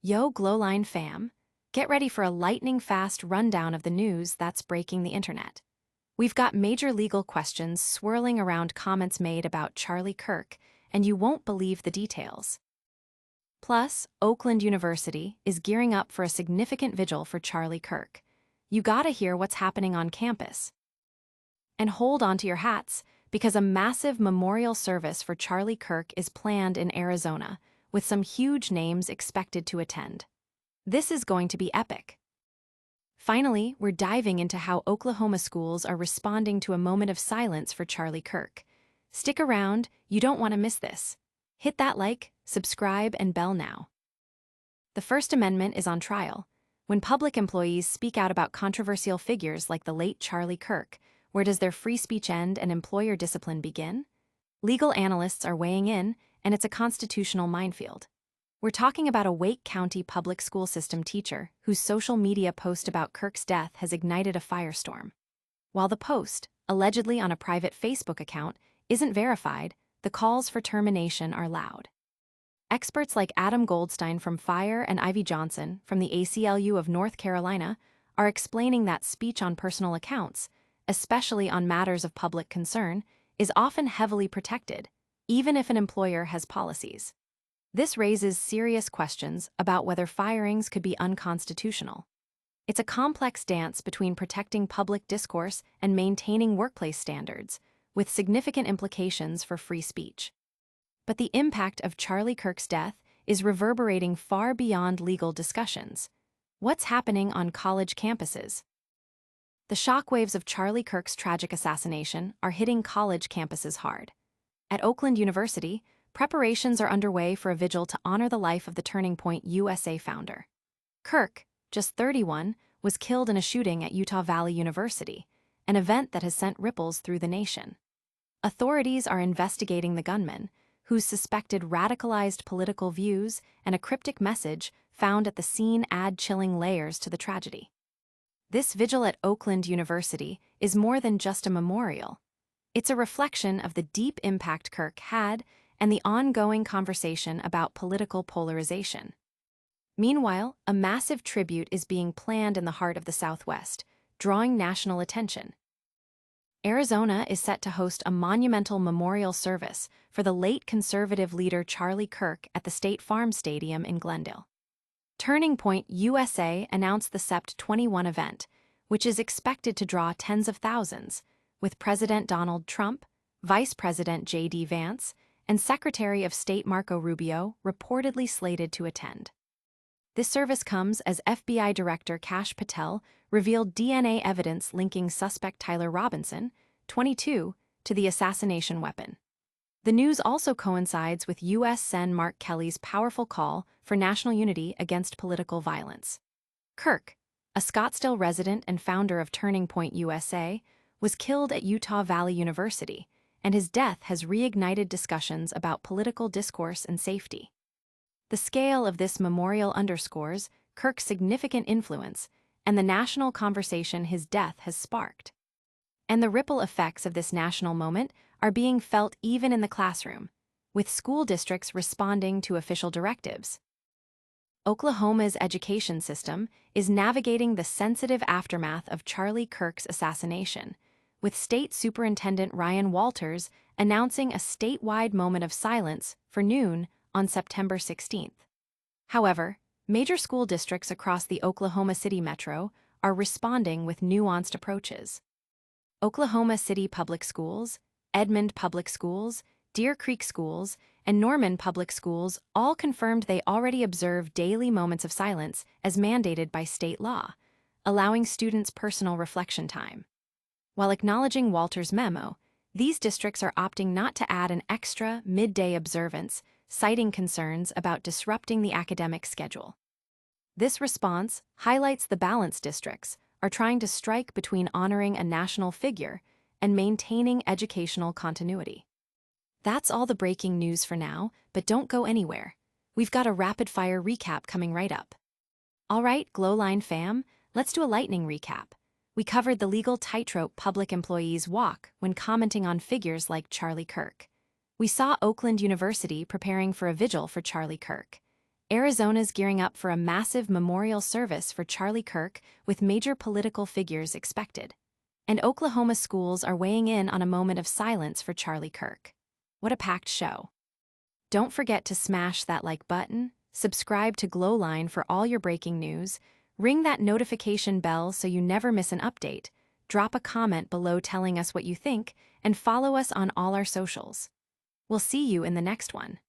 Yo, GlowLine fam, get ready for a lightning-fast rundown of the news that's breaking the internet. We've got major legal questions swirling around comments made about Charlie Kirk, and you won't believe the details. Plus, Oakland University is gearing up for a significant vigil for Charlie Kirk. You gotta hear what's happening on campus. And hold on to your hats, because a massive memorial service for Charlie Kirk is planned in Arizona, with some huge names expected to attend. This is going to be epic. Finally, we're diving into how Oklahoma schools are responding to a moment of silence for Charlie Kirk. Stick around, you don't want to miss this. Hit that like, subscribe, and bell now. The First Amendment is on trial. When public employees speak out about controversial figures like the late Charlie Kirk, where does their free speech end and employer discipline begin? Legal analysts are weighing in, and it's a constitutional minefield. We're talking about a Wake County public school system teacher whose social media post about Kirk's death has ignited a firestorm. While the post, allegedly on a private Facebook account, isn't verified, the calls for termination are loud. Experts like Adam Goldstein from FIRE and Ivy Johnson from the ACLU of North Carolina are explaining that speech on personal accounts, especially on matters of public concern, is often heavily protected, even if an employer has policies. This raises serious questions about whether firings could be unconstitutional. It's a complex dance between protecting public discourse and maintaining workplace standards, with significant implications for free speech. But the impact of Charlie Kirk's death is reverberating far beyond legal discussions. What's happening on college campuses? The shockwaves of Charlie Kirk's tragic assassination are hitting college campuses hard. At Oakland University, preparations are underway for a vigil to honor the life of the Turning Point USA founder. Kirk, just 31, was killed in a shooting at Utah Valley University, an event that has sent ripples through the nation. Authorities are investigating the gunman, whose suspected radicalized political views and a cryptic message found at the scene add chilling layers to the tragedy. This vigil at Oakland University is more than just a memorial. It's a reflection of the deep impact Kirk had and the ongoing conversation about political polarization. Meanwhile, a massive tribute is being planned in the heart of the Southwest, drawing national attention. Arizona is set to host a monumental memorial service for the late conservative leader Charlie Kirk at the State Farm Stadium in Glendale. Turning Point USA announced the Sept 21 event, which is expected to draw tens of thousands, with President Donald Trump, Vice President J.D. Vance, and Secretary of State Marco Rubio reportedly slated to attend. This service comes as FBI Director Kash Patel revealed DNA evidence linking suspect Tyler Robinson, 22, to the assassination weapon. The news also coincides with U.S. Sen. Mark Kelly's powerful call for national unity against political violence. Kirk, a Scottsdale resident and founder of Turning Point USA, was killed at Utah Valley University, and his death has reignited discussions about political discourse and safety. The scale of this memorial underscores Kirk's significant influence and the national conversation his death has sparked. And the ripple effects of this national moment are being felt even in the classroom, with school districts responding to official directives. Oklahoma's education system is navigating the sensitive aftermath of Charlie Kirk's assassination, with State Superintendent Ryan Walters announcing a statewide moment of silence for noon on September 16th. However, major school districts across the Oklahoma City metro are responding with nuanced approaches. Oklahoma City Public Schools, Edmond Public Schools, Deer Creek Schools, and Norman Public Schools all confirmed they already observe daily moments of silence as mandated by state law, allowing students personal reflection time. While acknowledging Walter's memo, these districts are opting not to add an extra midday observance, citing concerns about disrupting the academic schedule. This response highlights the balance districts are trying to strike between honoring a national figure and maintaining educational continuity. That's all the breaking news for now, but don't go anywhere. We've got a rapid-fire recap coming right up. All right, GlowLine fam, let's do a lightning recap. We covered the legal tightrope public employees walk when commenting on figures like Charlie Kirk. We saw Oakland University preparing for a vigil for Charlie Kirk. Arizona's gearing up for a massive memorial service for Charlie Kirk with major political figures expected. And Oklahoma schools are weighing in on a moment of silence for Charlie Kirk. What a packed show. Don't forget to smash that like button, subscribe to GlowLine for all your breaking news, ring that notification bell so you never miss an update, drop a comment below telling us what you think, and follow us on all our socials. We'll see you in the next one.